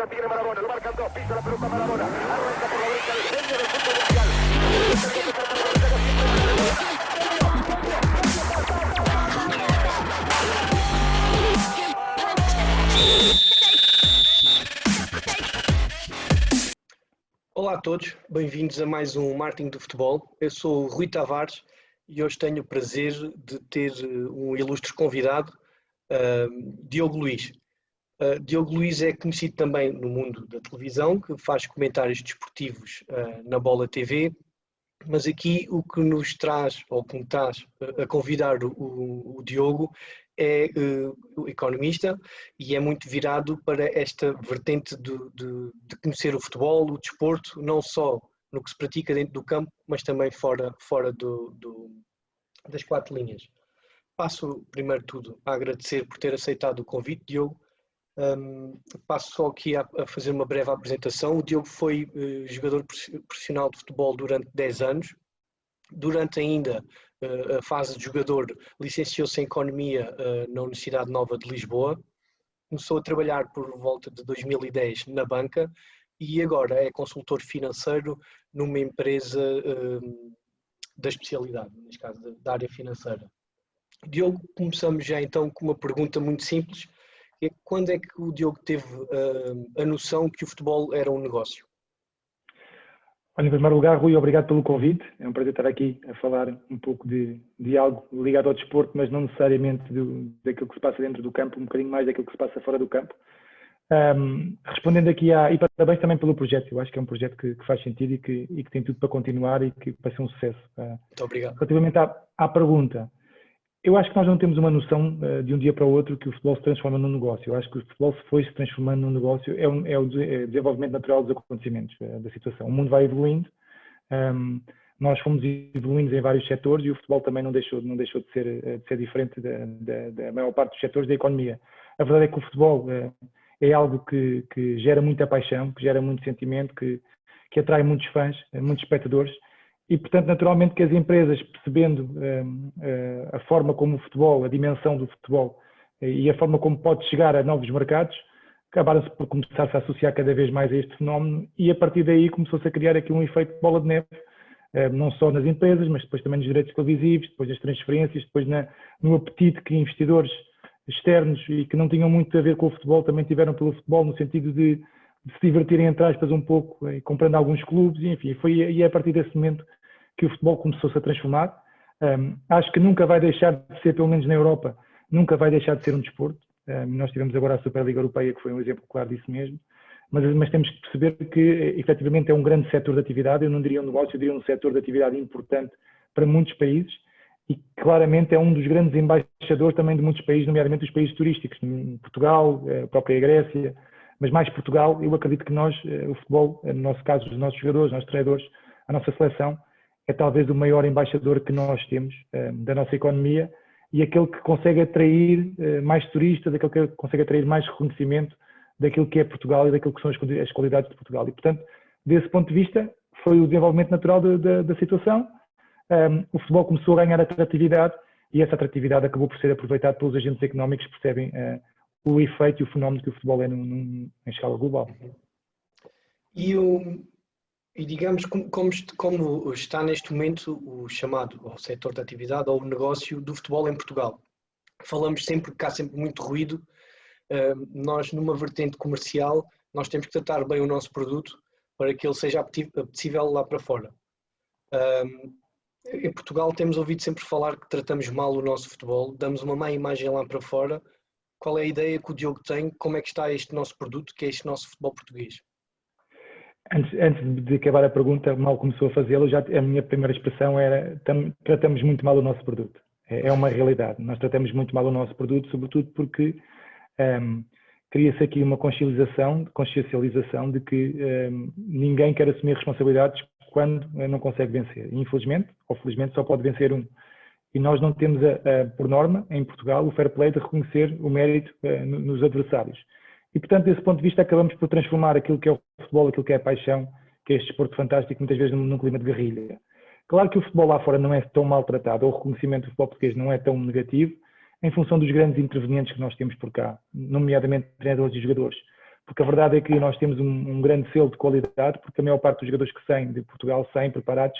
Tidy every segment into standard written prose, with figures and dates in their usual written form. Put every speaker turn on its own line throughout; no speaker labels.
la tiene Maradona, lo marcan dos, pisa la pelota Maradona, arranca por la derecha el genio del fútbol mundial.
Olá a todos, bem-vindos a mais um Marketing do Futebol. Eu sou o Rui Tavares e hoje tenho o prazer de ter um ilustre convidado, Diogo Luís. Diogo Luís é conhecido também no mundo da televisão, que faz comentários desportivos na Bola TV, mas aqui o que nos traz, ou que me traz a convidar o Diogo, é o economista e é muito virado para esta vertente de conhecer o futebol, o desporto, não só no que se pratica dentro do campo, mas também fora das quatro linhas. Passo, primeiro de tudo, a agradecer por ter aceitado o convite, Diogo. Passo só aqui a fazer uma breve apresentação. O Diogo foi jogador profissional de futebol durante 10 anos. Durante ainda a fase de jogador, licenciou-se em Economia na Universidade Nova de Lisboa. Começou a trabalhar por volta de 2010 na banca e agora é consultor financeiro numa empresa da especialidade, neste caso da área financeira. Diogo, começamos já então com uma pergunta muito simples. Quando é que o Diogo teve a noção que o futebol era um negócio?
Olha, em primeiro lugar, Rui, obrigado pelo convite. É um prazer estar aqui a falar um pouco de algo ligado ao desporto, mas não necessariamente daquilo que se passa dentro do campo, um bocadinho mais daquilo que se passa fora do campo. Respondendo aqui, e parabéns também pelo projeto, eu acho que é um projeto que faz sentido e que tem tudo para continuar e que vai ser um sucesso.
Muito obrigado.
Relativamente à pergunta, eu acho que nós não temos uma noção de um dia para o outro que o futebol se transforma num negócio. Eu acho que o futebol se transformando num negócio, é o desenvolvimento natural dos acontecimentos, da situação. O mundo vai evoluindo, nós fomos evoluindo em vários setores e o futebol também não deixou de ser diferente da maior parte dos setores da economia. A verdade é que o futebol é algo que gera muita paixão, que gera muito sentimento, que atrai muitos fãs, muitos espectadores. E, portanto, naturalmente que as empresas, percebendo a forma como o futebol, a dimensão do futebol e a forma como pode chegar a novos mercados, acabaram-se por começar-se a associar cada vez mais a este fenómeno e, a partir daí, começou-se a criar aqui um efeito de bola de neve, não só nas empresas, mas depois também nos direitos televisivos, depois das transferências, depois no apetite que investidores externos e que não tinham muito a ver com o futebol também tiveram pelo futebol, no sentido de se divertirem, entre aspas, um pouco, comprando alguns clubes, e enfim, e é a partir desse momento que o futebol começou-se a transformar. Acho que nunca vai deixar de ser, pelo menos na Europa, nunca vai deixar de ser um desporto. Nós tivemos agora a Superliga Europeia, que foi um exemplo claro disso mesmo, mas temos que perceber que, efetivamente, é um grande setor de atividade. Eu não diria um negócio, eu diria um setor de atividade importante para muitos países e, claramente, é um dos grandes embaixadores também de muitos países, nomeadamente os países turísticos, Portugal, a própria Grécia, mas mais Portugal. Eu acredito que nós, o futebol, no nosso caso, os nossos jogadores, os nossos treinadores, a nossa seleção, é talvez o maior embaixador que nós temos da nossa economia e aquele que consegue atrair mais turistas, aquele que consegue atrair mais reconhecimento daquilo que é Portugal e daquilo que são as qualidades de Portugal. E, portanto, desse ponto de vista, foi o desenvolvimento natural da situação. O futebol começou a ganhar atratividade e essa atratividade acabou por ser aproveitada pelos agentes económicos que percebem o efeito e o fenómeno que o futebol é em escala global.
E digamos, como está neste momento o chamado o setor de atividade ou o negócio do futebol em Portugal? Falamos sempre que há sempre muito ruído. Nós, numa vertente comercial, nós temos que tratar bem o nosso produto para que ele seja apetecível lá para fora. Em Portugal temos ouvido sempre falar que tratamos mal o nosso futebol, damos uma má imagem lá para fora. Qual é a ideia que o Diogo tem? Como é que está este nosso produto, que é este nosso futebol português?
Antes de acabar a pergunta, mal começou a fazê-lo, a minha primeira expressão era tratamos muito mal o nosso produto. É uma realidade. Nós tratamos muito mal o nosso produto, sobretudo porque cria-se aqui uma consciencialização de que ninguém quer assumir responsabilidades quando não consegue vencer. E, infelizmente, ou felizmente, só pode vencer um. E nós não temos, por norma, em Portugal, o fair play de reconhecer o mérito nos adversários. E, portanto, desse ponto de vista, acabamos por transformar aquilo que é o futebol, aquilo que é a paixão, que é este desporto fantástico, muitas vezes num clima de guerrilha. Claro que o futebol lá fora não é tão maltratado, ou o reconhecimento do futebol português não é tão negativo, em função dos grandes intervenientes que nós temos por cá, nomeadamente treinadores e jogadores. porque a verdade é que nós temos um grande selo de qualidade, porque a maior parte dos jogadores que saem de Portugal saem preparados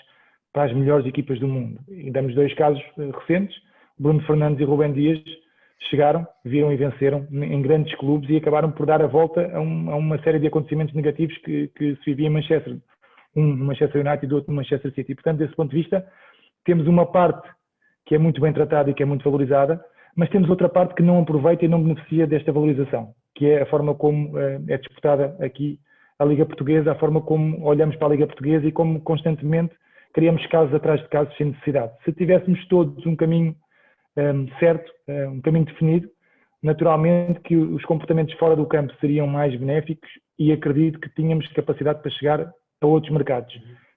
para as melhores equipas do mundo. E damos 2 casos recentes, Bruno Fernandes e Rubem Dias chegaram, viram e venceram em grandes clubes e acabaram por dar a volta a uma série de acontecimentos negativos que se vivia em Manchester. Um no Manchester United e outro no Manchester City. Portanto, desse ponto de vista, temos uma parte que é muito bem tratada e que é muito valorizada, mas temos outra parte que não aproveita e não beneficia desta valorização, que é a forma como é disputada aqui a Liga Portuguesa, a forma como olhamos para a Liga Portuguesa e como constantemente criamos casos atrás de casos sem necessidade. Se tivéssemos todos um caminho certo, um caminho definido, naturalmente que os comportamentos fora do campo seriam mais benéficos e acredito que tínhamos capacidade para chegar a outros mercados.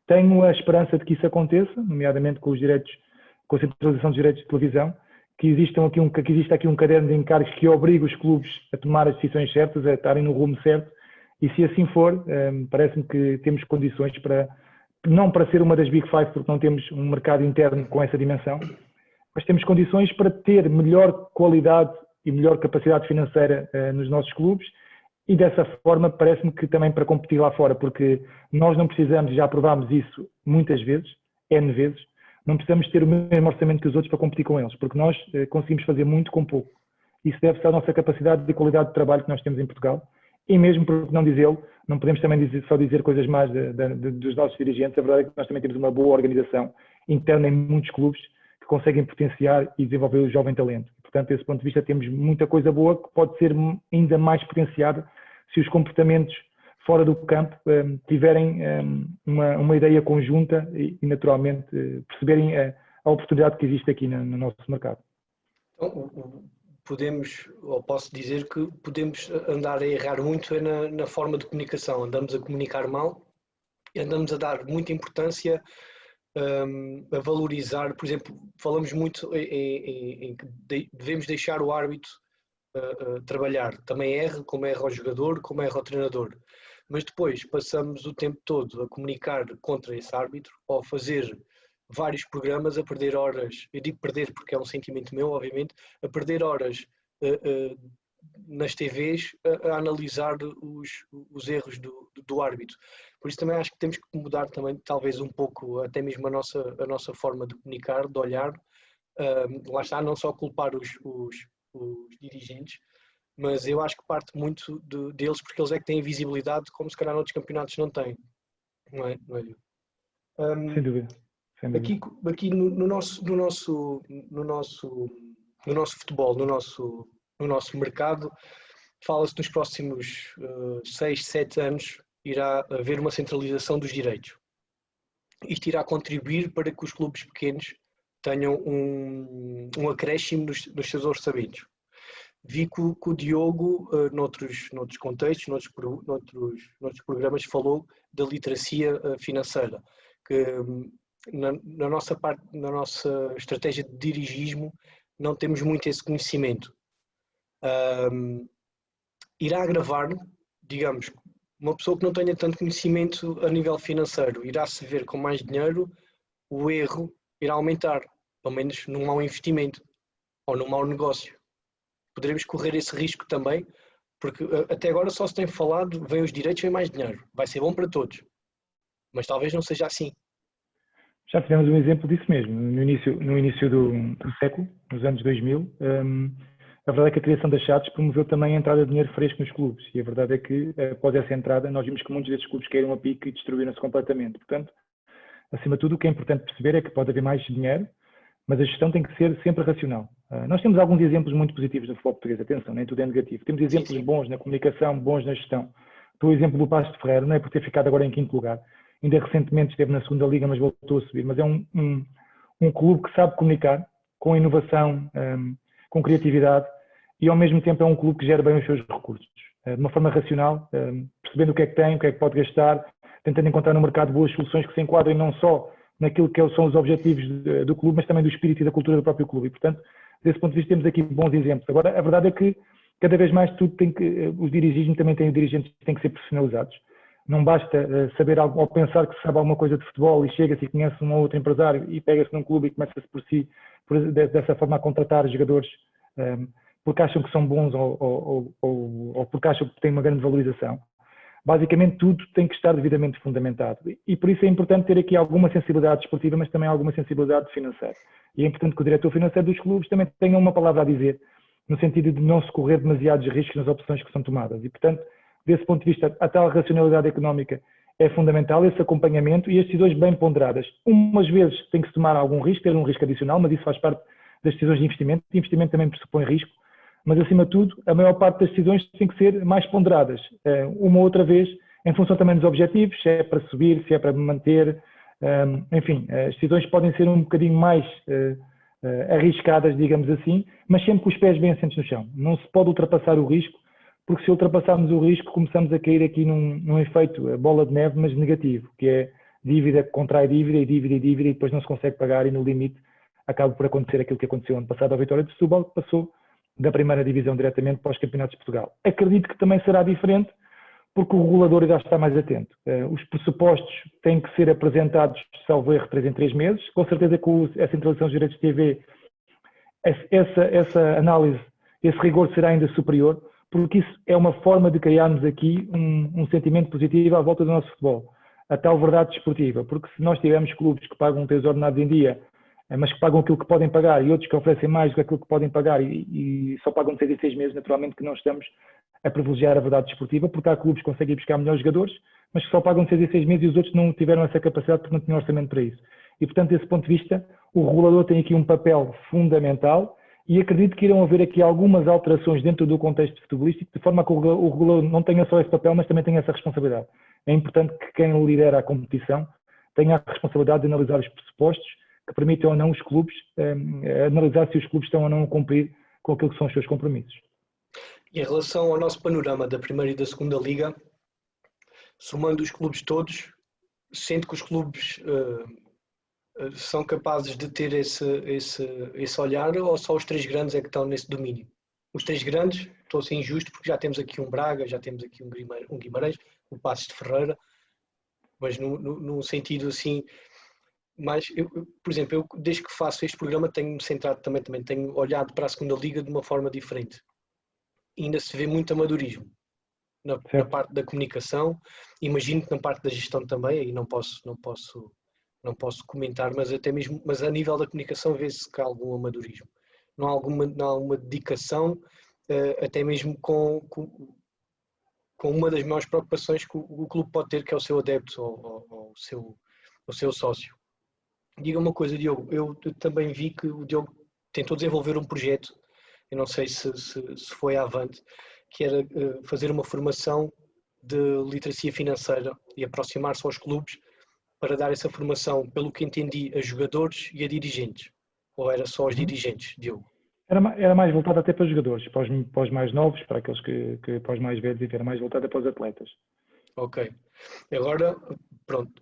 Tenho a esperança de que isso aconteça, nomeadamente com os direitos, com a centralização dos direitos de televisão, que exista aqui um caderno de encargos que obrigue os clubes a tomar as decisões certas, a estarem no rumo certo, e se assim for, parece-me que temos condições para, não para ser uma das Big Five, porque não temos um mercado interno com essa dimensão, mas temos condições para ter melhor qualidade e melhor capacidade financeira nos nossos clubes, e dessa forma parece-me que também para competir lá fora, porque nós não precisamos, já provámos isso muitas vezes, N vezes, não precisamos ter o mesmo orçamento que os outros para competir com eles, porque nós conseguimos fazer muito com pouco. Isso deve-se à nossa capacidade e qualidade de trabalho que nós temos em Portugal, e mesmo por não dizê-lo, não podemos também só dizer coisas más dos nossos dirigentes. A verdade é que nós também temos uma boa organização interna em muitos clubes que conseguem potenciar e desenvolver o jovem talento. Portanto, desse ponto de vista, temos muita coisa boa que pode ser ainda mais potenciada se os comportamentos fora do campo tiverem uma ideia conjunta e naturalmente, perceberem a oportunidade que existe aqui no nosso mercado.
Então, posso dizer que podemos andar a errar muito na forma de comunicação. Andamos a comunicar mal e andamos a dar muita importância a valorizar. Por exemplo, falamos muito em que devemos deixar o árbitro trabalhar. Também erra, como erra o jogador, como erra o treinador. Mas depois passamos o tempo todo a comunicar contra esse árbitro ou a fazer vários programas, a perder horas, eu digo perder porque é um sentimento meu, obviamente, a perder horas nas TVs a analisar os erros do árbitro. Por isso também acho que temos que mudar também, talvez um pouco, até mesmo a nossa forma de comunicar, de olhar. Lá está, não só culpar os dirigentes, mas eu acho que parte muito deles porque eles é que têm visibilidade como se calhar noutros campeonatos não têm. Não é?
Sem dúvida.
Aqui no nosso futebol, no nosso mercado, fala-se que nos próximos 6, 7 anos irá haver uma centralização dos direitos. Isto irá contribuir para que os clubes pequenos tenham um acréscimo nos seus orçamentos. Vi que o Diogo, noutros contextos, noutros programas, falou da literacia financeira, que na nossa estratégia de dirigismo não temos muito esse conhecimento. Irá agravar, digamos, uma pessoa que não tenha tanto conhecimento a nível financeiro, irá se ver com mais dinheiro, o erro irá aumentar, pelo menos num mau investimento ou num mau negócio. Poderemos correr esse risco também, porque até agora só se tem falado, vem os direitos, vem mais dinheiro, vai ser bom para todos, mas talvez não seja assim.
Já tivemos um exemplo disso mesmo, no início do século, nos anos 2000, a verdade é que a criação das SADs promoveu também a entrada de dinheiro fresco nos clubes, e a verdade é que após essa entrada nós vimos que muitos desses clubes caíram a pique e destruíram-se completamente. Portanto, acima de tudo, o que é importante perceber é que pode haver mais dinheiro, mas a gestão tem que ser sempre racional. Nós temos alguns exemplos muito positivos no futebol português, atenção, nem tudo é negativo. Temos exemplos bons na comunicação, bons na gestão. O exemplo do Paços de Ferreira, não é por ter ficado agora em 5º lugar, ainda recentemente esteve na 2ª Liga, mas voltou a subir, mas é um clube que sabe comunicar, com inovação, com criatividade, e ao mesmo tempo é um clube que gera bem os seus recursos, de uma forma racional, percebendo o que é que tem, o que é que pode gastar, tentando encontrar no mercado boas soluções que se enquadrem não só naquilo que são os objetivos do clube, mas também do espírito e da cultura do próprio clube. E, portanto, desse ponto de vista, temos aqui bons exemplos. Agora, a verdade é que, cada vez mais, os dirigismos também têm dirigentes que têm que ser profissionalizados. Não basta saber algo, ou pensar que sabe alguma coisa de futebol e chega-se e conhece um ou outro empresário e pega-se num clube e começa-se dessa forma a contratar jogadores porque acham que são bons ou porque acham que têm uma grande valorização. Basicamente tudo tem que estar devidamente fundamentado e por isso é importante ter aqui alguma sensibilidade desportiva, mas também alguma sensibilidade financeira. E é importante que o diretor financeiro dos clubes também tenha uma palavra a dizer, no sentido de não se correr demasiados riscos nas opções que são tomadas. E, portanto, desse ponto de vista, a tal racionalidade económica é fundamental, esse acompanhamento e as decisões bem ponderadas. Umas vezes tem que se tomar algum risco, ter um risco adicional, mas isso faz parte das decisões de investimento. O investimento também pressupõe risco, mas, acima de tudo, a maior parte das decisões tem que ser mais ponderadas, uma ou outra vez, em função também dos objetivos, se é para subir, se é para manter, enfim, as decisões podem ser um bocadinho mais arriscadas, digamos assim, mas sempre com os pés bem assentes no chão. Não se pode ultrapassar o risco, porque se ultrapassarmos o risco, começamos a cair aqui num efeito bola de neve, mas negativo, que é dívida que contrai dívida, e depois não se consegue pagar e no limite acaba por acontecer aquilo que aconteceu ano passado à Vitória de Setúbal, que passou da primeira divisão diretamente para os campeonatos de Portugal. Acredito que também será diferente, porque o regulador irá estar mais atento. Os pressupostos têm que ser apresentados, salvo erro, 3 em 3 meses. Com certeza que a centralização dos direitos de TV, essa análise, esse rigor será ainda superior, porque isso é uma forma de criarmos aqui um sentimento positivo à volta do nosso futebol. A tal verdade desportiva, porque se nós tivermos clubes que pagam 3 ordenados em dia, mas que pagam aquilo que podem pagar e outros que oferecem mais do que aquilo que podem pagar e só pagam de 6 em 6 meses, naturalmente que não estamos a privilegiar a verdade desportiva, porque há clubes que conseguem buscar melhores jogadores, mas que só pagam de 6 em 6 meses e os outros não tiveram essa capacidade porque não tinham orçamento para isso. E, portanto, desse ponto de vista, o regulador tem aqui um papel fundamental e acredito que irão haver aqui algumas alterações dentro do contexto futebolístico, de forma a que o regulador não tenha só esse papel, mas também tenha essa responsabilidade. É importante que quem lidera a competição tenha a responsabilidade de analisar os pressupostos que permitem ou não os clubes, analisar se os clubes estão ou não a cumprir com aquilo que são os seus compromissos.
E em relação ao nosso panorama da primeira e da segunda liga, somando os clubes todos, sente que os clubes são capazes de ter esse olhar, ou só os 3 grandes é que estão nesse domínio? Os 3 grandes, estou a ser injusto porque já temos aqui um Braga, já temos aqui um Guimarães, o Passos de Ferreira, mas num sentido assim. Mas, por exemplo, eu desde que faço este programa tenho-me centrado também tenho olhado para a segunda liga de uma forma diferente. E ainda se vê muito amadorismo na parte da comunicação, imagino que na parte da gestão também, aí não posso comentar, mas até mesmo, mas a nível da comunicação vê-se que há algum amadorismo. Não há alguma dedicação, até mesmo com uma das maiores preocupações que o clube pode ter, que é o seu adepto ou o seu sócio. Diga uma coisa, Diogo, eu também vi que o Diogo tentou desenvolver um projeto, eu não sei se foi avante, que era fazer uma formação de literacia financeira e aproximar-se aos clubes para dar essa formação, pelo que entendi, a jogadores e a dirigentes. Ou era só aos dirigentes, Diogo?
Era mais voltado até para os jogadores, para os mais novos, para aqueles que para os mais velhos, e era mais voltado para os atletas.
Ok. Agora, pronto,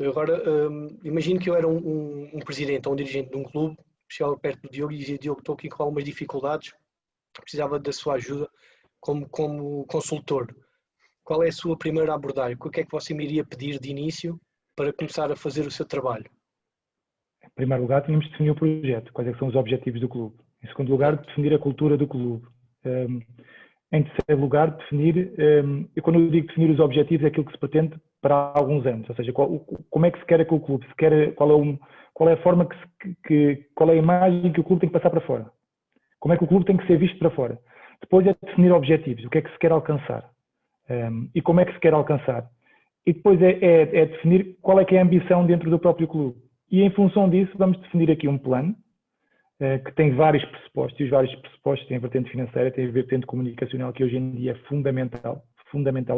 imagino que eu era um presidente ou um dirigente de um clube, chegava perto do Diogo e dizia: Diogo, estou aqui com algumas dificuldades, precisava da sua ajuda como consultor. Qual é a sua primeira abordagem? O que é que você me iria pedir de início para começar a fazer o seu trabalho?
Em primeiro lugar, tínhamos de definir o projeto, quais é que são os objetivos do clube. Em segundo lugar, definir a cultura do clube. Em terceiro lugar, definir, e quando eu digo definir os objetivos, é aquilo que se pretende para alguns anos, ou seja, como é que se quer com o clube, qual é a forma qual é a imagem que o clube tem que passar para fora, como é que o clube tem que ser visto para fora. Depois é definir objetivos, o que é que se quer alcançar e como é que se quer alcançar. E depois é definir qual é que é a ambição dentro do próprio clube. E em função disso vamos definir aqui um plano que tem vários pressupostos, e os vários pressupostos têm a vertente financeira, têm a vertente comunicacional, que hoje em dia é fundamental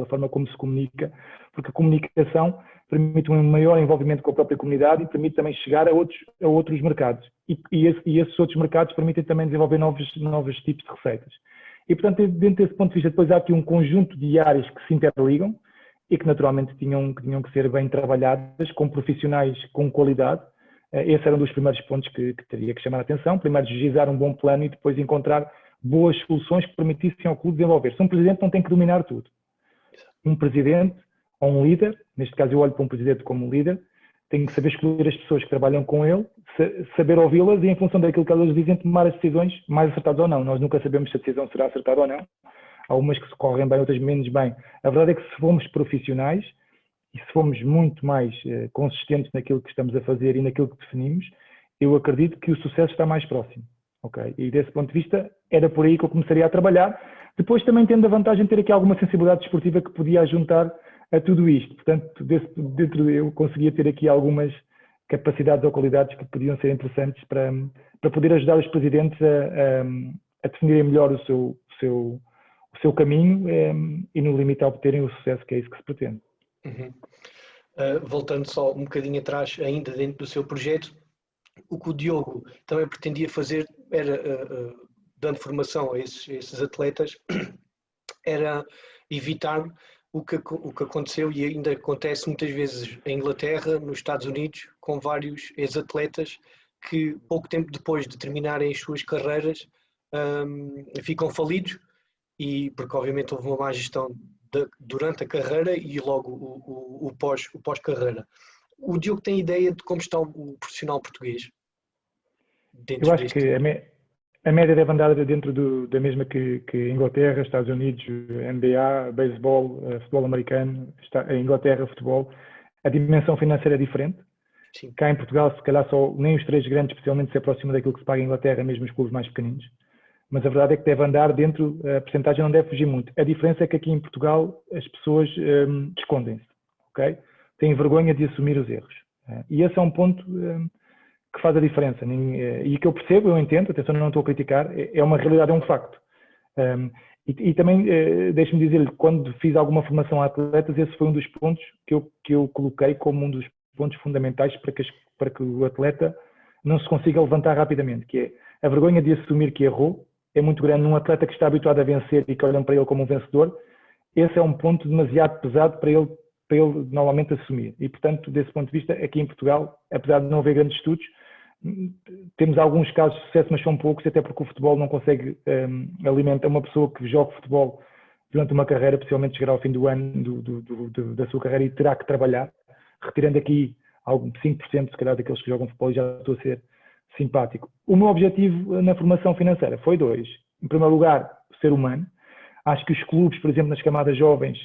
a forma como se comunica, porque a comunicação permite um maior envolvimento com a própria comunidade e permite também chegar a outros mercados. E esses outros mercados permitem também desenvolver novos tipos de receitas. E, portanto, dentro desse ponto de vista, depois há aqui um conjunto de áreas que se interligam e que naturalmente tinham que ser bem trabalhadas, com profissionais com qualidade. Esse era um dos primeiros pontos que teria que chamar a atenção. Primeiro, deslizar um bom plano e depois encontrar boas soluções que permitissem ao clube desenvolver-se. Um presidente não tem que dominar tudo. Um presidente ou um líder, neste caso eu olho para um presidente como um líder, tem que saber escolher as pessoas que trabalham com ele, saber ouvi-las e, em função daquilo que elas dizem, tomar as decisões mais acertadas ou não. Nós nunca sabemos se a decisão será acertada ou não. Há umas que se correm bem, outras menos bem. A verdade é que se formos profissionais e se formos muito mais consistentes naquilo que estamos a fazer e naquilo que definimos, eu acredito que o sucesso está mais próximo. Okay? E desse ponto de vista, era por aí que eu começaria a trabalhar. Depois também tendo a vantagem de ter aqui alguma sensibilidade desportiva que podia juntar a tudo isto. Portanto, eu conseguia ter aqui algumas capacidades ou qualidades que podiam ser interessantes para poder ajudar os presidentes a definirem melhor o seu caminho e, no limite, a obterem o sucesso, que é isso que se pretende.
Uhum. Voltando só um bocadinho atrás, ainda dentro do seu projeto, o que o Diogo também pretendia fazer era, dando formação a esses atletas, era evitar o que aconteceu e ainda acontece muitas vezes em Inglaterra, nos Estados Unidos, com vários ex-atletas que pouco tempo depois de terminarem as suas carreiras ficam falidos, e porque obviamente houve uma má gestão durante a carreira e logo o pós-carreira. O Diogo tem ideia de como está o profissional português?
Eu acho que a média deve andar dentro da mesma que Inglaterra, Estados Unidos, NBA, beisebol, futebol americano, a Inglaterra, futebol. A dimensão financeira é diferente.
Sim. Cá
em Portugal, se calhar nem os três grandes, especialmente, se aproximam daquilo que se paga em Inglaterra, mesmo os clubes mais pequeninos. Mas a verdade é que deve andar dentro, a percentagem não deve fugir muito. A diferença é que aqui em Portugal as pessoas escondem-se, ok? Têm vergonha de assumir os erros. E esse é um ponto que faz a diferença. E que eu percebo, eu entendo, atenção, não estou a criticar, é uma realidade, é um facto. E também, deixe-me dizer-lhe, quando fiz alguma formação a atletas, esse foi um dos pontos que eu coloquei como um dos pontos fundamentais para que o atleta não se consiga levantar rapidamente, que é a vergonha de assumir que errou. É muito grande num atleta que está habituado a vencer e que olham para ele como um vencedor. Esse é um ponto demasiado pesado para ele normalmente assumir. E, portanto, desse ponto de vista, aqui em Portugal, apesar de não haver grandes estudos, temos alguns casos de sucesso, mas são poucos, até porque o futebol não consegue alimentar uma pessoa que joga futebol durante uma carreira, possivelmente chegará ao fim do ano da sua carreira e terá que trabalhar, retirando aqui 5% se calhar daqueles que jogam futebol, e já estou a ser simpático. O meu objetivo na formação financeira foi 2. Em primeiro lugar, o ser humano. Acho que os clubes, por exemplo, nas camadas jovens,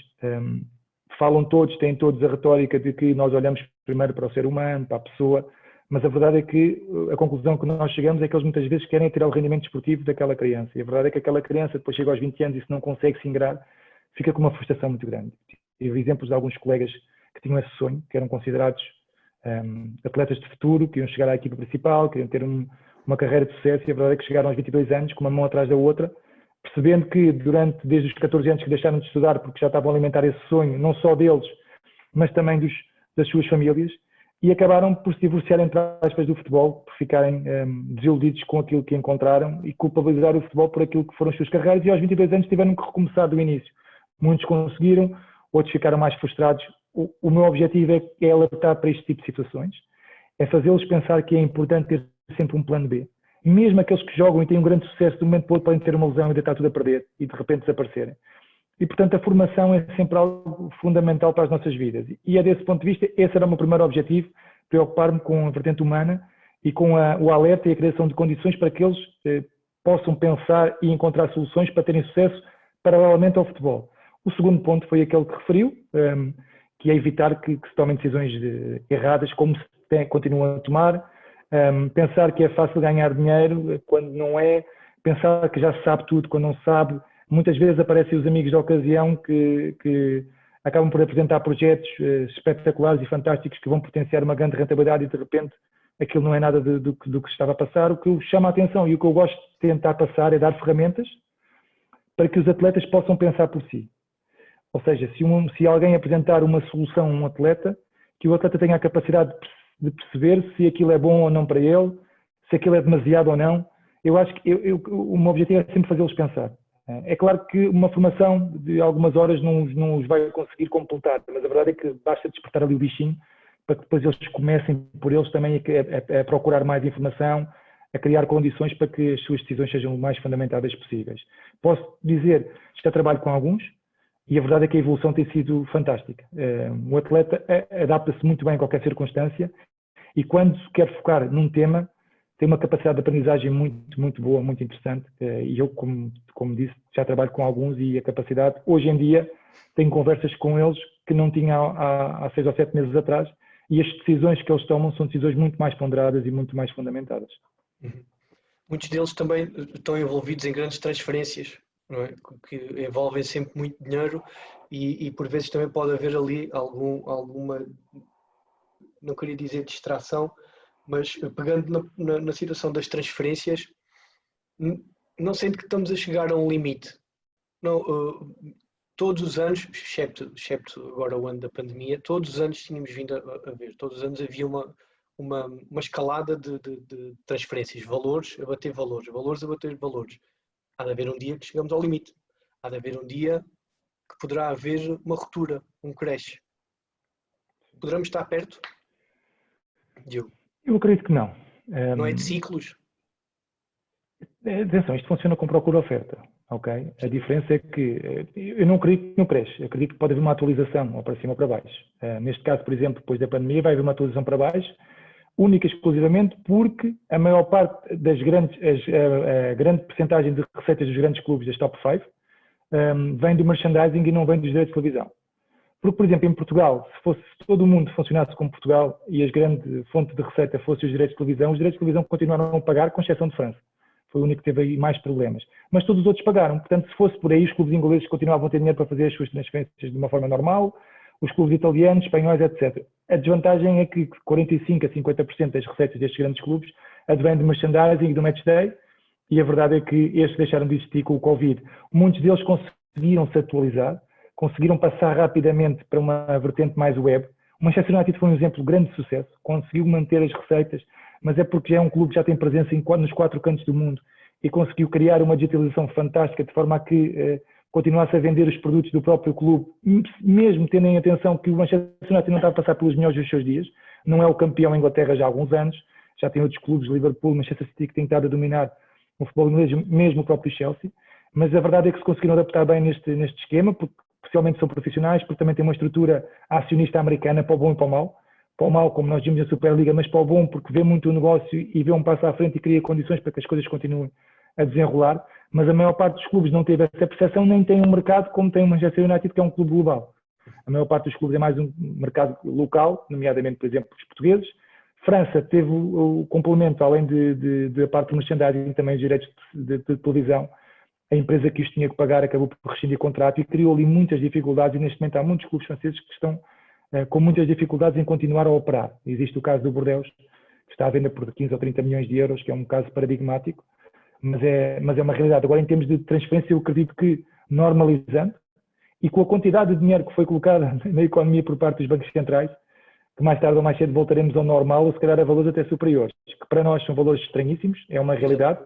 têm todos a retórica de que nós olhamos primeiro para o ser humano, para a pessoa, mas a verdade é que a conclusão que nós chegamos é que eles muitas vezes querem tirar o rendimento desportivo daquela criança. E a verdade é que aquela criança depois chega aos 20 anos e se não consegue se ingrar, fica com uma frustração muito grande. Tive exemplos de alguns colegas que tinham esse sonho, que eram considerados atletas de futuro, que iam chegar à equipa principal, queriam ter uma carreira de sucesso, e a verdade é que chegaram aos 22 anos com uma mão atrás da outra, percebendo que desde os 14 anos que deixaram de estudar, porque já estavam a alimentar esse sonho, não só deles, mas também das suas famílias, e acabaram por se divorciar, entre aspas, do futebol, por ficarem desiludidos com aquilo que encontraram e culpabilizar o futebol por aquilo que foram as suas carreiras, e aos 22 anos tiveram que recomeçar do início. Muitos conseguiram, outros ficaram mais frustrados. O meu objetivo é alertar para este tipo de situações, é fazê-los pensar que é importante ter sempre um plano B. Mesmo aqueles que jogam e têm um grande sucesso, de um momento para o outro podem ter uma lesão e deitar tudo a perder e de repente desaparecerem. E, portanto, a formação é sempre algo fundamental para as nossas vidas. E é desse ponto de vista, esse era o meu primeiro objetivo, preocupar-me com a vertente humana e com o alerta e a criação de condições para que eles possam pensar e encontrar soluções para terem sucesso paralelamente ao futebol. O segundo ponto foi aquele que referiu, que é evitar que se tomem decisões erradas, como se continuam a tomar, pensar que é fácil ganhar dinheiro quando não é, pensar que já se sabe tudo quando não se sabe. Muitas vezes aparecem os amigos da ocasião que acabam por apresentar projetos espetaculares e fantásticos que vão potenciar uma grande rentabilidade e de repente aquilo não é nada do que estava a passar. O que chama a atenção e o que eu gosto de tentar passar é dar ferramentas para que os atletas possam pensar por si. Ou seja, se alguém apresentar uma solução a um atleta, que o atleta tenha a capacidade de perceber se aquilo é bom ou não para ele, se aquilo é demasiado ou não. Eu acho que o meu objetivo é sempre fazê-los pensar. É claro que uma formação de algumas horas não os vai conseguir completar, mas a verdade é que basta despertar ali o bichinho para que depois eles comecem por eles também a procurar mais informação, a criar condições para que as suas decisões sejam o mais fundamentadas possíveis. Posso dizer, já trabalho com alguns, E a verdade é que a evolução tem sido fantástica. O atleta adapta-se muito bem a qualquer circunstância e quando quer focar num tema, tem uma capacidade de aprendizagem muito, muito boa, muito interessante. E eu, como disse, já trabalho com alguns e a capacidade, hoje em dia, tenho conversas com eles que não tinha há 6 ou 7 meses atrás e as decisões que eles tomam são decisões muito mais ponderadas e muito mais fundamentadas.
Muitos deles também estão envolvidos em grandes transferências, não é? Que envolvem sempre muito dinheiro e por vezes também pode haver ali alguma, não queria dizer distração, mas pegando na situação das transferências, não sendo que estamos a chegar a um limite. Não, todos os anos, excepto agora o ano da pandemia, todos os anos tínhamos vindo a ver, todos os anos havia uma escalada de transferências, valores a bater valores, valores a bater valores. Há de haver um dia que chegamos ao limite. Há de haver um dia que poderá haver uma ruptura, um crash. Poderemos estar perto? Diogo?
Eu acredito que não.
Não é de ciclos?
Atenção, isto funciona com procura-oferta. Okay? A diferença é que eu não acredito que não cresce, acredito que pode haver uma atualização ou para cima ou para baixo. Neste caso, por exemplo, depois da pandemia, vai haver uma atualização para baixo, única e exclusivamente porque a maior parte das a grande percentagem de receitas dos grandes clubes das top 5 vem do merchandising e não vem dos direitos de televisão. Porque, por exemplo, em Portugal, se todo o mundo funcionasse como Portugal e a grande fonte de receita fosse os direitos de televisão continuaram a pagar, com exceção de França. Foi o único que teve aí mais problemas. Mas todos os outros pagaram. Portanto, se fosse por aí, os clubes ingleses continuavam a ter dinheiro para fazer as suas transferências de uma forma normal, os clubes italianos, espanhóis, etc. A desvantagem é que 45% a 50% das receitas destes grandes clubes advém de merchandising e do match day, e a verdade é que estes deixaram de existir com o Covid. Muitos deles conseguiram se atualizar, conseguiram passar rapidamente para uma vertente mais web. O Manchester United foi um exemplo de grande sucesso, conseguiu manter as receitas, mas é porque já é um clube que já tem presença nos 4 cantos do mundo e conseguiu criar uma digitalização fantástica de forma a que continuasse a vender os produtos do próprio clube, mesmo tendo em atenção que o Manchester United não está a passar pelos melhores dos seus dias, não é o campeão em Inglaterra já há alguns anos, já tem outros clubes, Liverpool, Manchester City, que têm estado a dominar o futebol inglês, mesmo o próprio Chelsea, mas a verdade é que se conseguiram adaptar bem neste esquema, porque especialmente são profissionais, porque também têm uma estrutura acionista americana para o bom e para o mal. Para o mal, como nós vimos na Superliga, mas para o bom, porque vê muito o negócio e vê um passo à frente e cria condições para que as coisas continuem a desenrolar. Mas a maior parte dos clubes não teve essa percepção, nem tem um mercado como tem o Manchester United, que é um clube global. A maior parte dos clubes é mais um mercado local, nomeadamente, por exemplo, os portugueses. França teve o complemento, além da parte do merchandising, também os direitos de televisão. A empresa que os tinha que pagar acabou por rescindir o contrato e criou ali muitas dificuldades, e neste momento há muitos clubes franceses que estão com muitas dificuldades em continuar a operar. Existe o caso do Bordeaux, que está à venda por 15 ou 30 milhões de euros, que é um caso paradigmático, mas é uma realidade. Agora, em termos de transferência, eu acredito que normalizando e com a quantidade de dinheiro que foi colocada na economia por parte dos bancos centrais, que mais tarde ou mais cedo voltaremos ao normal, ou se calhar a valores até superiores, que para nós são valores estranhíssimos, é uma realidade,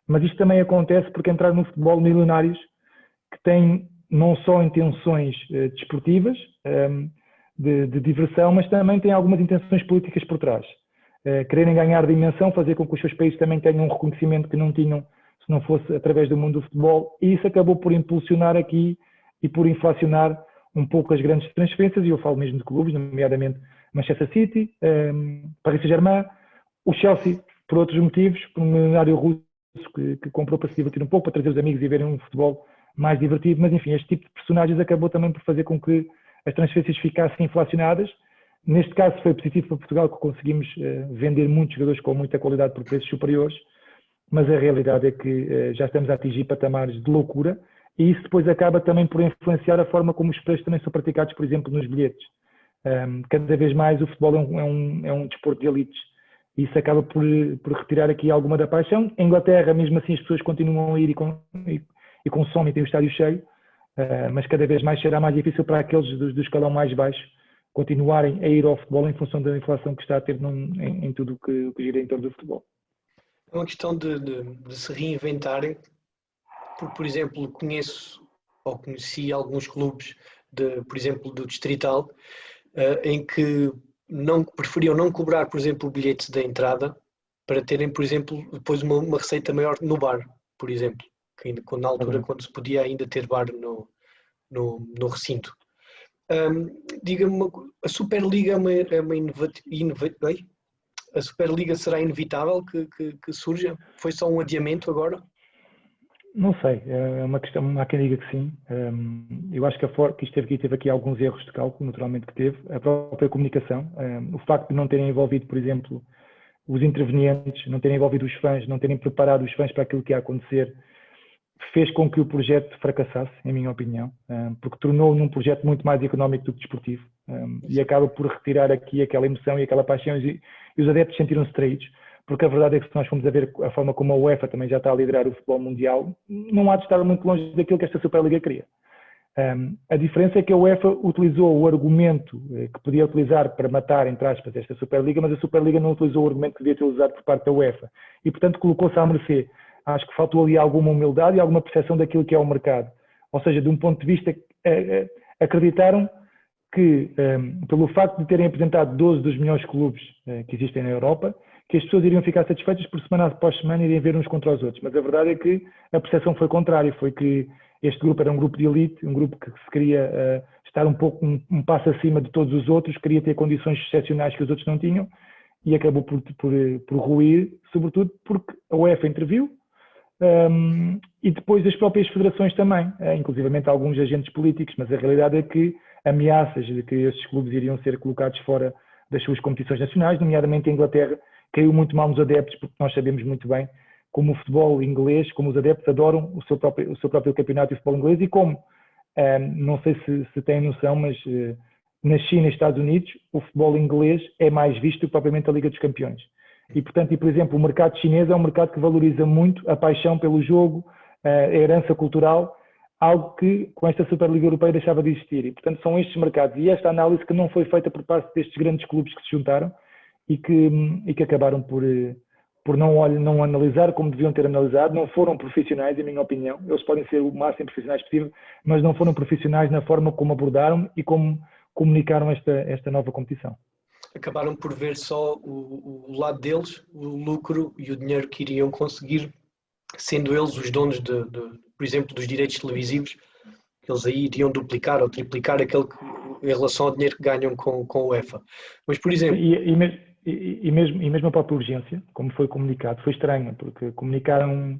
mas isto também acontece porque entraram no futebol milionários que têm não só intenções desportivas, de diversão, mas também têm algumas intenções políticas por trás. Quererem ganhar dimensão, fazer com que os seus países também tenham um reconhecimento que não tinham se não fosse através do mundo do futebol, e isso acabou por impulsionar aqui e por inflacionar um pouco as grandes transferências, e eu falo mesmo de clubes, nomeadamente Manchester City, Paris Saint-Germain, o Chelsea, por outros motivos, por um milionário russo que comprou para se divertir um pouco, para trazer os amigos e verem um futebol mais divertido, mas enfim, este tipo de personagens acabou também por fazer com que as transferências ficassem inflacionadas. Neste caso foi positivo para Portugal, que conseguimos vender muitos jogadores com muita qualidade por preços superiores, mas a realidade é que já estamos a atingir patamares de loucura, e isso depois acaba também por influenciar a forma como os preços também são praticados, por exemplo, nos bilhetes. Cada vez mais o futebol é um desporto de elites, e isso acaba por retirar aqui alguma da paixão. Em Inglaterra, mesmo assim, as pessoas continuam a ir e consomem, têm o estádio cheio, mas cada vez mais será mais difícil para aqueles do escalão mais baixo continuarem a ir ao futebol em função da inflação que está a ter em tudo o que gira em torno do futebol.
É uma questão de se reinventarem, porque, por exemplo, conheci alguns clubes, por exemplo, do Distrital, em que preferiam não cobrar, por exemplo, bilhetes da entrada para terem, por exemplo, depois uma receita maior no bar, por exemplo. Na altura, quando se podia ainda ter bar no recinto. Diga-me, a Superliga a Superliga será inevitável que surja? Foi só um adiamento agora?
Não sei, é uma questão, há quem diga que sim. Eu acho que que isto teve aqui alguns erros de cálculo, naturalmente que teve. A própria comunicação, o facto de não terem envolvido, por exemplo, os intervenientes, não terem envolvido os fãs, não terem preparado os fãs para aquilo que ia acontecer, fez com que o projeto fracassasse, em minha opinião, porque tornou num projeto muito mais económico do que desportivo, e acaba por retirar aqui aquela emoção e aquela paixão, e os adeptos sentiram-se traídos, porque a verdade é que se nós formos a ver a forma como a UEFA também já está a liderar o futebol mundial, não há de estar muito longe daquilo que esta Superliga queria. A diferença é que a UEFA utilizou o argumento que podia utilizar para matar, entre aspas, esta Superliga, mas a Superliga não utilizou o argumento que devia ter usado por parte da UEFA, e portanto colocou-se à mercê. Acho que faltou ali alguma humildade e alguma percepção daquilo que é o mercado. Ou seja, de um ponto de vista, acreditaram que, pelo facto de terem apresentado 12 dos melhores clubes que existem na Europa, que as pessoas iriam ficar satisfeitas por semana após semana irem ver uns contra os outros. Mas a verdade é que a percepção foi contrária, foi que este grupo era um grupo de elite, um grupo que se queria estar um pouco um passo acima de todos os outros, queria ter condições excepcionais que os outros não tinham, e acabou por ruir, sobretudo porque a UEFA interviu, e depois as próprias federações também, inclusivamente alguns agentes políticos, mas a realidade é que ameaças de que estes clubes iriam ser colocados fora das suas competições nacionais, nomeadamente a Inglaterra, caiu muito mal nos adeptos, porque nós sabemos muito bem como o futebol inglês, como os adeptos adoram o seu próprio campeonato de futebol inglês, e como, não sei se têm noção, mas na China e Estados Unidos o futebol inglês é mais visto do que propriamente a Liga dos Campeões. E, portanto, por exemplo, o mercado chinês é um mercado que valoriza muito a paixão pelo jogo, a herança cultural, algo que com esta Superliga Europeia deixava de existir. E, portanto, são estes mercados e esta análise que não foi feita por parte destes grandes clubes que se juntaram e que acabaram por não analisar como deviam ter analisado, não foram profissionais, em minha opinião. Eles podem ser o máximo profissionais possível, mas não foram profissionais na forma como abordaram e como comunicaram esta nova competição.
Acabaram por ver só o lado deles, o lucro e o dinheiro que iriam conseguir, sendo eles os donos, por exemplo, dos direitos televisivos, que eles aí iriam duplicar ou triplicar aquele em relação ao dinheiro que ganham com a UEFA. Mas, por exemplo...
E mesmo a própria urgência, como foi comunicado, foi estranho, porque comunicaram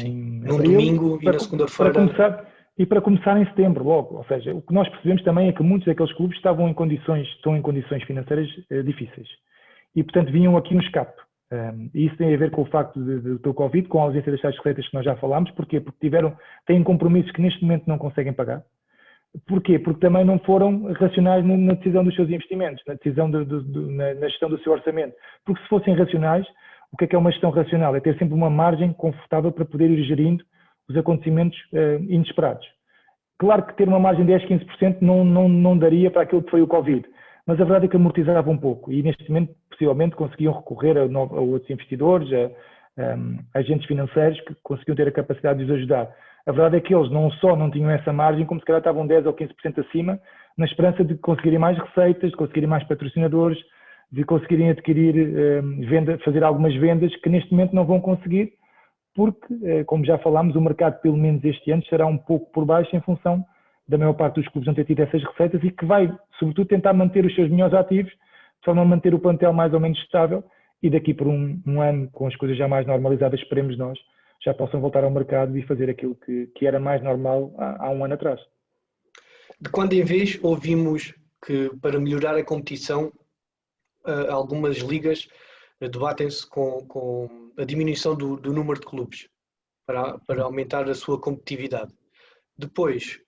num domingo e na segunda-feira...
E para começar em setembro, logo. Ou seja, o que nós percebemos também é que muitos daqueles clubes estão em condições financeiras difíceis. E, portanto, vinham aqui no escape. E isso tem a ver com o facto do Covid, com a ausência das tais receitas que nós já falámos. Porquê? Porque têm compromissos que neste momento não conseguem pagar. Porquê? Porque também não foram racionais na decisão dos seus investimentos, na decisão na gestão do seu orçamento. Porque se fossem racionais, o que é uma gestão racional? É ter sempre uma margem confortável para poder ir gerindo os acontecimentos inesperados. Claro que ter uma margem de 10, 15% não daria para aquilo que foi o Covid, mas a verdade é que amortizava um pouco e neste momento possivelmente conseguiam recorrer a outros investidores, a agentes financeiros que conseguiam ter a capacidade de os ajudar. A verdade é que eles não só não tinham essa margem, como se calhar estavam 10 ou 15% acima, na esperança de conseguirem mais receitas, de conseguirem mais patrocinadores, de conseguirem adquirir, fazer algumas vendas que neste momento não vão conseguir, porque, como já falámos, o mercado, pelo menos este ano, será um pouco por baixo em função da maior parte dos clubes não ter tido essas receitas e que vai, sobretudo, tentar manter os seus melhores ativos, de forma a manter o plantel mais ou menos estável e daqui por um ano, com as coisas já mais normalizadas, esperemos nós, já possam voltar ao mercado e fazer aquilo que era mais normal há um ano atrás.
De quando em vez ouvimos que, para melhorar a competição, algumas ligas debatem-se com a diminuição do número de clubes para aumentar a sua competitividade. Depois,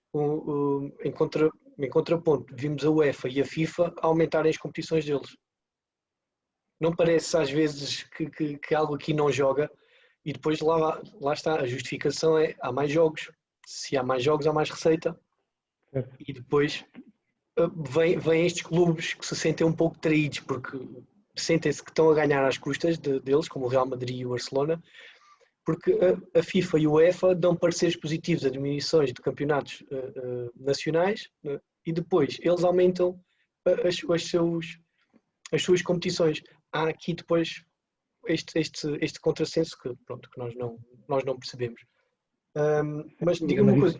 em contraponto, vimos a UEFA e a FIFA aumentarem as competições deles. Não parece às vezes que algo aqui não joga e depois lá está, a justificação é há mais jogos. Se há mais jogos, há mais receita. E depois vêm estes clubes que se sentem um pouco traídos porque sentem-se que estão a ganhar às custas deles, como o Real Madrid e o Barcelona, porque a FIFA e a UEFA dão pareceres positivos a diminuições de campeonatos nacionais e depois eles aumentam as suas competições. Há aqui depois este contrassenso que nós não percebemos. Mas diga-me uma coisa.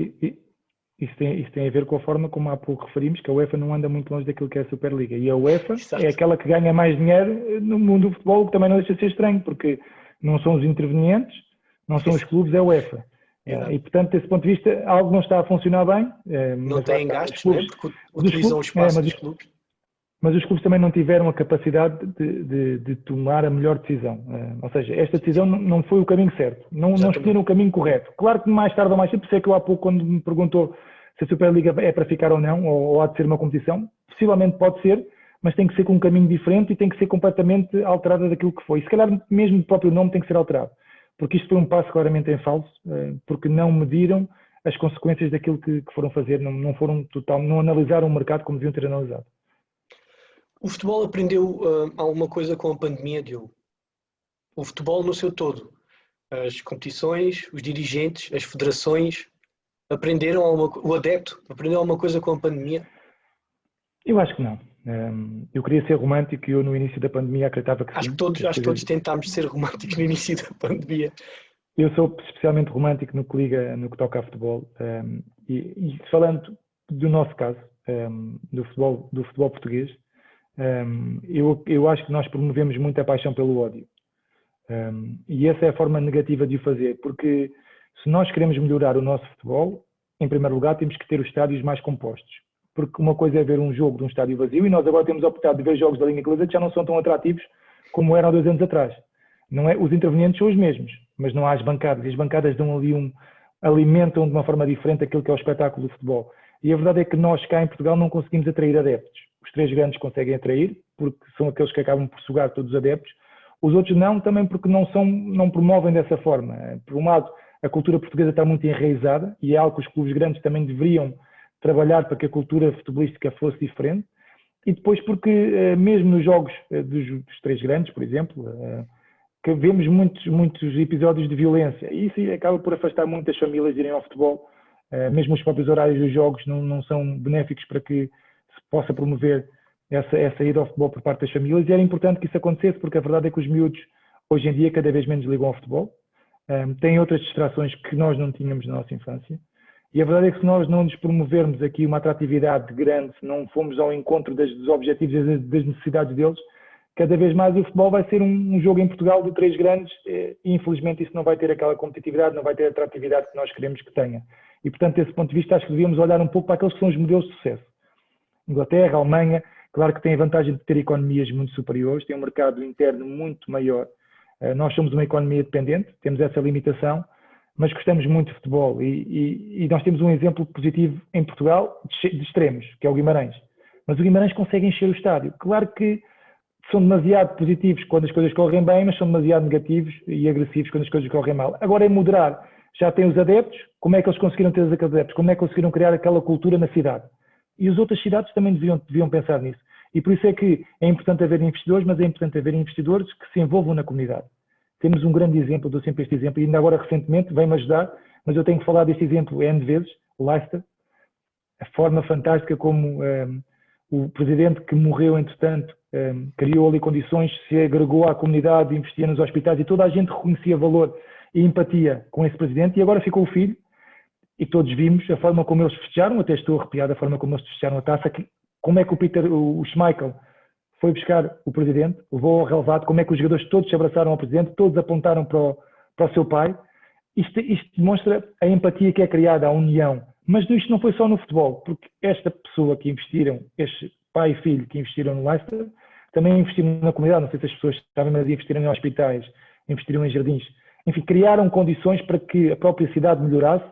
isso tem a ver com a forma como há pouco referimos, que a UEFA não anda muito longe daquilo que é a Superliga. E a UEFA
Exato.
é aquela que ganha mais dinheiro no mundo do futebol, que também não deixa de ser estranho, porque não são os intervenientes, não são os clubes, é a UEFA. E, portanto, desse ponto de vista, algo não está a funcionar bem.
Não têm gastos,
clubes,
porque utilizam o espaço dos clubes.
Mas os clubes também não tiveram a capacidade de tomar a melhor decisão. Ou seja, esta decisão não foi o caminho certo. Não escolheram o caminho correto. Claro que mais tarde ou mais cedo, por isso é que eu há pouco, quando me perguntou se a Superliga é para ficar ou não, ou há de ser uma competição, possivelmente pode ser, mas tem que ser com um caminho diferente e tem que ser completamente alterada daquilo que foi. E se calhar mesmo o próprio nome tem que ser alterado. Porque isto foi um passo claramente em falso, porque não mediram as consequências daquilo que foram fazer, não analisaram o mercado como deviam ter analisado.
O futebol aprendeu alguma coisa com a pandemia, Diogo? O futebol no seu todo, as competições, os dirigentes, as federações, o adepto, aprendeu alguma coisa com a pandemia?
Eu acho que não. Eu queria ser romântico e eu no início da pandemia acreditava que sim.
Acho que todos tentámos ser românticos no início da pandemia.
Eu sou especialmente romântico no que toca a futebol. E falando do nosso caso, do futebol português, eu acho que nós promovemos muito a paixão pelo ódio. E essa é a forma negativa de o fazer, porque se nós queremos melhorar o nosso futebol, em primeiro lugar temos que ter os estádios mais compostos. Porque uma coisa é ver um jogo de um estádio vazio e nós agora temos optado de ver jogos da Liga Inglesa que já não são tão atrativos como eram há 2 anos atrás. Não é, os intervenientes são os mesmos, mas não há as bancadas. E as bancadas dão ali alimentam de uma forma diferente aquilo que é o espetáculo do futebol. E a verdade é que nós cá em Portugal não conseguimos atrair adeptos. Os 3 grandes conseguem atrair, porque são aqueles que acabam por sugar todos os adeptos. Os outros não, também porque não promovem dessa forma. Por um lado, a cultura portuguesa está muito enraizada e é algo que os clubes grandes também deveriam trabalhar para que a cultura futebolística fosse diferente. E depois porque, mesmo nos jogos dos 3 grandes, por exemplo, que vemos muitos episódios de violência. E isso acaba por afastar muitas famílias de irem ao futebol. Mesmo os próprios horários dos jogos não são benéficos para que se possa promover essa ida ao futebol por parte das famílias. E era importante que isso acontecesse, porque a verdade é que os miúdos, hoje em dia, cada vez menos ligam ao futebol. Têm outras distrações que nós não tínhamos na nossa infância. E a verdade é que se nós não nos promovermos aqui uma atratividade grande, se não formos ao encontro dos objetivos e das necessidades deles, cada vez mais o futebol vai ser um jogo em Portugal de 3 grandes e infelizmente isso não vai ter aquela competitividade, não vai ter a atratividade que nós queremos que tenha. E portanto, desse ponto de vista, acho que devíamos olhar um pouco para aqueles que são os modelos de sucesso. Inglaterra, Alemanha, claro que têm a vantagem de ter economias muito superiores, têm um mercado interno muito maior. Nós somos uma economia dependente, temos essa limitação, mas gostamos muito de futebol e nós temos um exemplo positivo em Portugal de extremos, que é o Guimarães. Mas o Guimarães consegue encher o estádio. Claro que são demasiado positivos quando as coisas correm bem, mas são demasiado negativos e agressivos quando as coisas correm mal. Agora é moderar. Já tem os adeptos, como é que eles conseguiram ter aqueles adeptos? Como é que conseguiram criar aquela cultura na cidade? E as outras cidades também deviam pensar nisso. E por isso é que é importante haver investidores, mas é importante haver investidores que se envolvam na comunidade. Temos um grande exemplo, dou sempre este exemplo, e ainda agora recentemente vem-me ajudar, mas eu tenho que falar deste exemplo N vezes, o Leicester, a forma fantástica como o presidente que morreu, entretanto, criou ali condições, se agregou à comunidade, investia nos hospitais e toda a gente reconhecia valor e empatia com esse presidente e agora ficou o filho e todos vimos a forma como eles festejaram, até estou arrepiado a forma como eles festejaram a taça, como é que o Schmeichel foi buscar o presidente, levou ao relevado, como é que os jogadores todos se abraçaram ao presidente, todos apontaram para o seu pai. Isto demonstra a empatia que é criada, a união. Mas isto não foi só no futebol, porque esta pessoa que investiram, este pai e filho que investiram no Leicester, também investiram na comunidade, não sei se as pessoas sabem, mas investiram em hospitais, investiram em jardins. Enfim, criaram condições para que a própria cidade melhorasse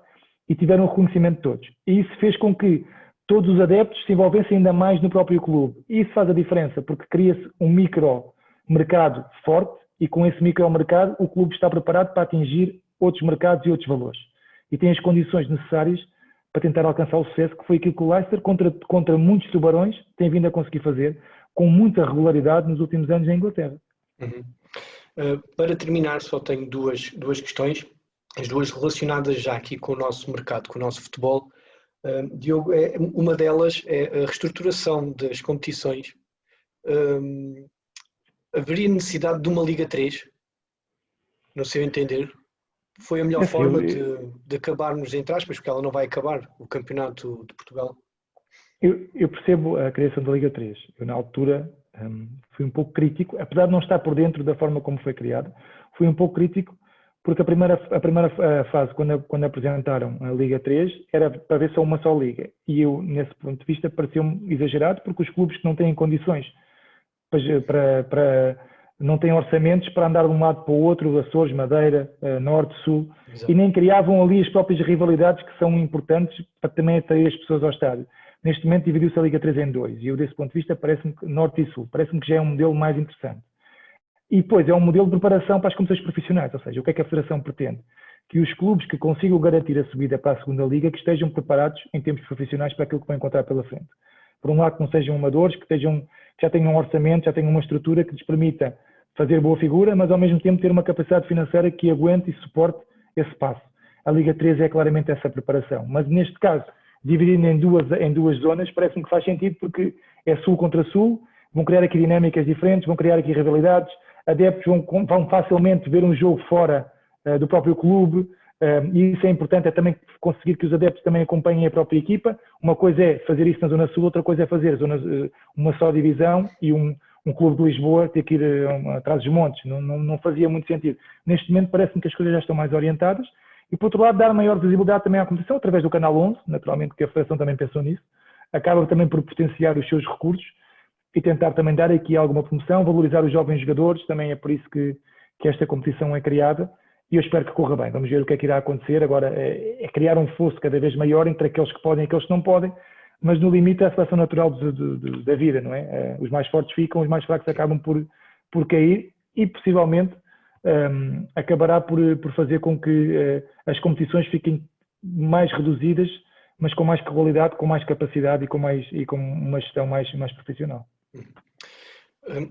e tiveram o reconhecimento de todos. E isso fez com que todos os adeptos se envolvessem ainda mais no próprio clube. E isso faz a diferença, porque cria-se um micro-mercado forte e com esse micro-mercado o clube está preparado para atingir outros mercados e outros valores. E tem as condições necessárias para tentar alcançar o sucesso, que foi aquilo que o Leicester, contra muitos tubarões, tem vindo a conseguir fazer com muita regularidade nos últimos anos na Inglaterra.
Para terminar, só tenho duas questões, as duas relacionadas já aqui com o nosso mercado, com o nosso futebol. Diogo, uma delas é a reestruturação das competições. Haveria necessidade de uma Liga 3, no seu entender? Foi a melhor
É assim,
forma de acabarmos, entre aspas, porque ela não vai acabar o campeonato de Portugal.
eu percebo a criação da Liga 3. Eu, na altura, fui um pouco crítico, apesar de não estar por dentro da forma como foi criada, fui um pouco crítico porque a primeira fase, quando apresentaram a Liga 3, era para ver só uma só liga. E eu, nesse ponto de vista, pareceu-me exagerado, porque os clubes que não têm condições não têm orçamentos para andar de um lado para o outro, Açores, Madeira, Norte, Sul,
Exato.
e nem criavam ali as próprias rivalidades que são importantes para também atrair as pessoas ao estádio. Neste momento dividiu-se a Liga 3 em dois, e eu, desse ponto de vista, parece-me que Norte e Sul, parece-me que já é um modelo mais interessante. E depois é um modelo de preparação para as competições profissionais, ou seja, o que é que a Federação pretende? Que os clubes que consigam garantir a subida para a segunda Liga, que estejam preparados em termos profissionais para aquilo que vão encontrar pela frente. Por um lado, que não sejam amadores, que já tenham um orçamento, já tenham uma estrutura que lhes permita fazer boa figura, mas ao mesmo tempo ter uma capacidade financeira que aguente e suporte esse passo. A Liga 3 é claramente essa preparação, mas neste caso, dividindo em duas zonas, parece-me que faz sentido, porque é Sul contra Sul, vão criar aqui dinâmicas diferentes, vão criar aqui rivalidades, adeptos vão facilmente ver um jogo fora do próprio clube, e isso é importante, é também conseguir que os adeptos também acompanhem a própria equipa. Uma coisa é fazer isso na Zona Sul, outra coisa é fazer uma só divisão e um clube de Lisboa ter que ir atrás dos montes. Não fazia muito sentido. Neste momento parece-me que as coisas já estão mais orientadas, e por outro lado dar maior visibilidade também à competição, através do Canal 11, naturalmente que a Federação também pensou nisso, acaba também por potenciar os seus recursos e tentar também dar aqui alguma promoção, valorizar os jovens jogadores, também é por isso que esta competição é criada, e eu espero que corra bem. Vamos ver o que é que irá acontecer. Agora é criar um fosso cada vez maior entre aqueles que podem e aqueles que não podem, mas no limite é a seleção natural da vida, não é? Os mais fortes ficam, os mais fracos acabam por cair, e possivelmente acabará por fazer com que as competições fiquem mais reduzidas, mas com mais qualidade, com mais capacidade e com uma gestão mais profissional.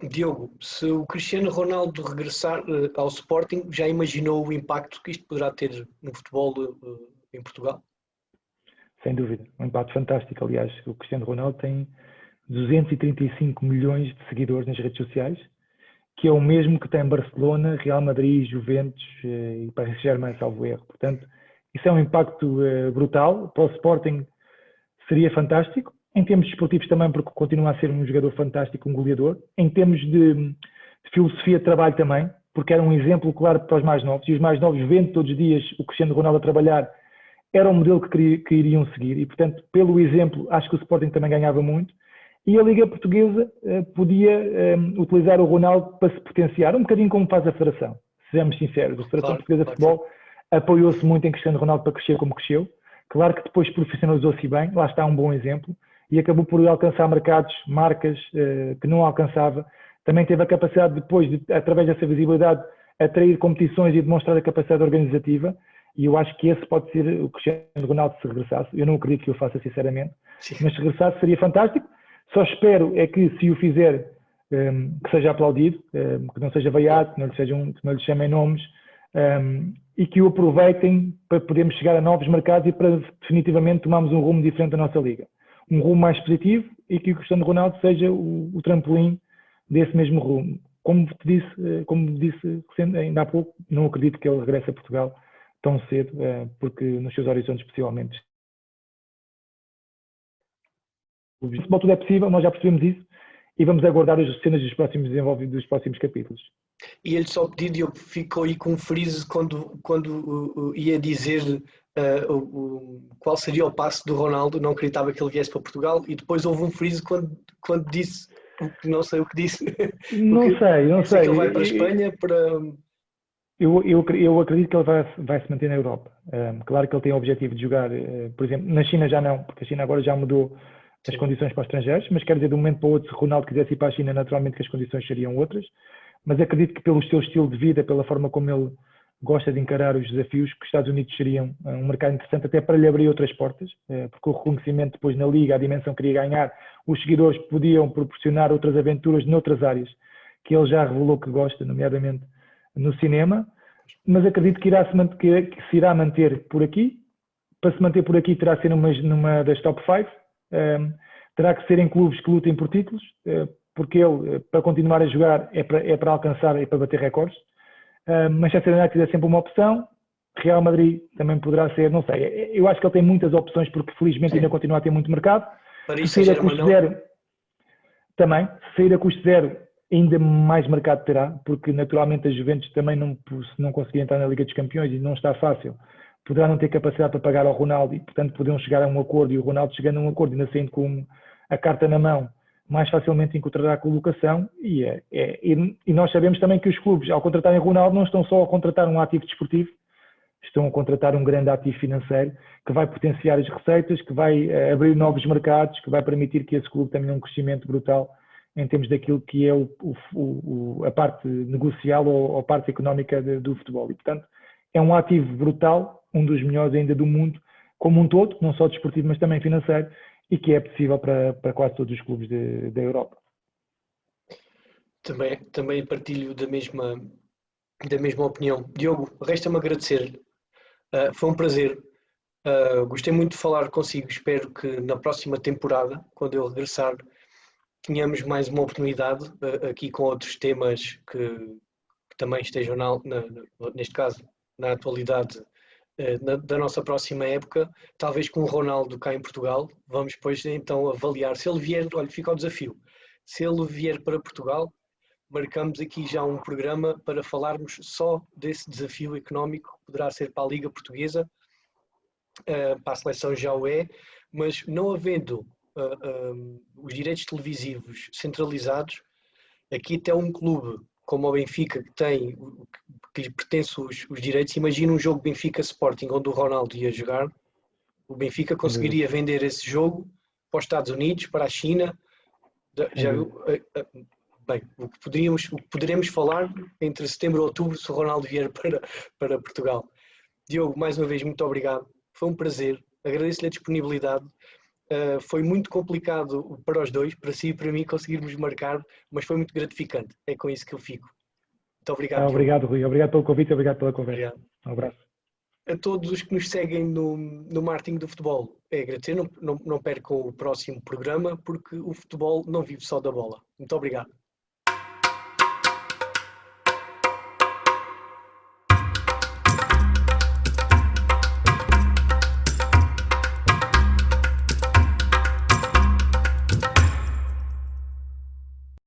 Diogo, se o Cristiano Ronaldo regressar ao Sporting, já imaginou o impacto que isto poderá ter no futebol em Portugal?
Sem dúvida, um impacto fantástico. Aliás, o Cristiano Ronaldo tem 235 milhões de seguidores nas redes sociais, que é o mesmo que tem Barcelona, Real Madrid, Juventus e Paris Saint-Germain, salvo erro. Portanto, isso é um impacto brutal. Para o Sporting seria fantástico. Em termos desportivos também, porque continua a ser um jogador fantástico, um goleador. Em termos de filosofia de trabalho também, porque era um exemplo claro para os mais novos. E os mais novos, vendo todos os dias o Cristiano Ronaldo a trabalhar, era um modelo que iriam seguir. E, portanto, pelo exemplo, acho que o Sporting também ganhava muito. E a Liga Portuguesa podia utilizar o Ronaldo para se potenciar, um bocadinho como faz a Federação. Sejamos sinceros, a Federação Portuguesa de Futebol apoiou-se muito em Cristiano Ronaldo para crescer como cresceu. Claro que depois profissionalizou-se bem, lá está um bom exemplo, e acabou por alcançar marcas que não alcançava. Também teve a capacidade depois, através dessa visibilidade, atrair competições e demonstrar a capacidade organizativa, e eu acho que esse pode ser o Cristiano Ronaldo se regressasse. Eu não acredito que o faça sinceramente, mas se regressasse seria fantástico. Só espero é que, se o fizer, que seja aplaudido, que não seja vaiado, que não lhe chamem nomes, e que o aproveitem para podermos chegar a novos mercados e para definitivamente tomarmos um rumo diferente da nossa liga. Um rumo mais positivo, e que o Cristiano Ronaldo seja o trampolim desse mesmo rumo. Como disse ainda há pouco, não acredito que ele regresse a Portugal tão cedo, porque nos seus horizontes possivelmente. O futebol tudo é possível, nós já percebemos isso, e vamos aguardar as cenas dos próximos desenvolvimentos dos próximos capítulos.
E ele só pediu, Diogo, ficou aí com um freeze quando ia dizer qual seria o passo do Ronaldo, não acreditava que ele viesse para Portugal, e depois houve um freeze quando disse, não sei o que disse.
Não sei.
Que ele vai para a Espanha para...
Eu acredito que ele vai se manter na Europa. Claro que ele tem o objetivo de jogar, por exemplo, na China já não, porque a China agora já mudou as condições para os estrangeiros, mas quero dizer, de um momento para o outro, se Ronaldo quisesse ir para a China, naturalmente que as condições seriam outras, mas acredito que pelo seu estilo de vida, pela forma como ele gosta de encarar os desafios, que os Estados Unidos seriam um mercado interessante até para lhe abrir outras portas, porque o reconhecimento depois na Liga, a dimensão que queria ganhar, os seguidores podiam proporcionar outras aventuras noutras áreas, que ele já revelou que gosta, nomeadamente no cinema, mas acredito que se irá manter por aqui. Para se manter por aqui terá que ser numa das top 5, terá que ser em clubes que lutem por títulos, porque ele, para continuar a jogar, é para alcançar e para bater recordes. Manchester United é sempre uma opção, Real Madrid também poderá ser, não sei. Eu acho que ele tem muitas opções porque felizmente ainda continua a ter muito mercado.
Paris
Se sair a
Saint-Germain
custo zero, também. Se sair a custo zero, ainda mais mercado terá, porque naturalmente a Juventus também se não conseguir entrar na Liga dos Campeões e não está fácil, poderá não ter capacidade para pagar ao Ronaldo e, portanto, poderão chegar a um acordo e o Ronaldo chegando a um acordo e ainda saindo com a carta na mão, mais facilmente encontrará a colocação e nós sabemos também que os clubes, ao contratarem Ronaldo, não estão só a contratar um ativo desportivo, estão a contratar um grande ativo financeiro que vai potenciar as receitas, que vai abrir novos mercados, que vai permitir que esse clube tenha um crescimento brutal em termos daquilo que é a parte negocial ou a parte económica do futebol. E, portanto, é um ativo brutal, um dos melhores ainda do mundo, como um todo, não só desportivo, mas também financeiro, e que é possível para quase todos os clubes da Europa.
Também partilho da mesma opinião. Diogo, resta-me agradecer-lhe. Foi um prazer. Gostei muito de falar consigo. Espero que na próxima temporada, quando eu regressar, tenhamos mais uma oportunidade aqui com outros temas que também estejam, neste caso, na atualidade da nossa próxima época, talvez com o Ronaldo cá em Portugal. Vamos depois então avaliar. Se ele vier, olha, fica o desafio. Se ele vier para Portugal, marcamos aqui já um programa para falarmos só desse desafio económico que poderá ser para a Liga Portuguesa, para a seleção já o é, mas não havendo os direitos televisivos centralizados, aqui até um clube como o Benfica, que lhe pertence os direitos, imagina um jogo Benfica-Sporting, onde o Ronaldo ia jogar, o Benfica conseguiria vender esse jogo para os Estados Unidos, para a China. Bem, o que poderemos falar entre setembro e outubro se o Ronaldo vier para Portugal. Diogo, mais uma vez, muito obrigado. Foi um prazer. Agradeço-lhe a disponibilidade. Foi muito complicado para os dois, para si e para mim, conseguirmos marcar, mas foi muito gratificante. É com isso que eu fico. Muito obrigado.
Obrigado, Rui. Obrigado pelo convite e obrigado pela conversa.
Obrigado.
Um abraço.
A todos os que nos seguem no marketing do futebol, é agradecer. Não percam o próximo programa, porque o futebol não vive só da bola. Muito obrigado.